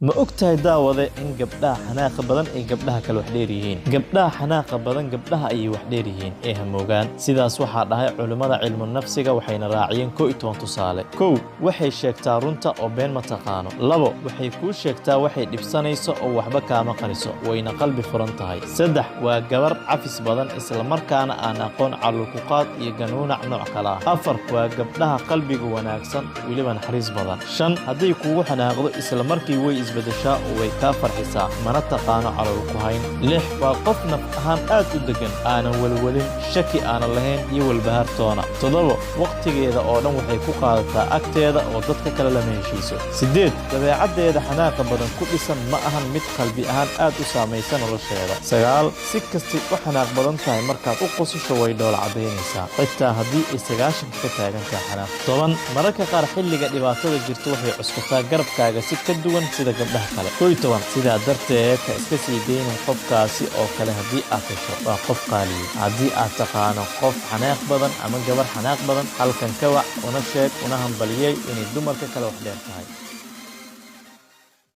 Ma ogtahay daawade in gabdhaha xanaaqa badan ay gabdhaha kale wax dheer yihiin? Gabdhaha xanaaqa badan gabdhaha ayay wax dheer yihiin ee hamoogaan. Sidaas waxaa dhahay culimada cilmu nafsiga waxayna raaciyeen 11 tusaale. 1. Waxay sheegtaa runta oo been ma taqaano. 2. Waxay kuu sheegtaa waxay dhibsanayso oo waxba kaama qaniso, wayna qalbi furan tahay. 3. Waa gabar cafis badan isla markaana aan aqoon calulkuqaad iyo ganuunac nooc kale ah. 4. Waa gabdhaha qalbiga wanaagsan weliba naxariis badan. 5. Haddii kugu xanaaqdo isla markii way isbedeshaa oo way ka farxisaa mana taqaano calol ku hayn. 6. Waa qof naf ahaan aad u degan, aanan walwalin, shaki aanan lahayn iyo walbahaartoona. 7. Waqtigeeda oo dhan waxay ku qaadataa agteeda oo dadka kale lama heshiiso. 8. Dabeecaddeeda xanaaqa badan ku dhisan ma ahan mid qalbi ahaan aad u saamaysa nolosheeda. 9. Si kastay u xanaaq badan tahay markaad u qosasho way dhoola cadaynaysaa, xitaa haddii ay 90 ka taagan tahay xanaaq. 10. Mararka qaar xilliga dhibaatada jirto waxay cuskataa garabkaaga si ka duwan sida gabdhaha kale. 11. Sidaa darteed ka iska sii deynin qofkaasi oo kale haddii aad hesho, waa qof qaaliya. Haddii aad taqaano qof xanaaq badan ama gabar xanaaq badan, halkan ka wac una sheeg una hambaliyey inay dumarka kale wax dheer tahay.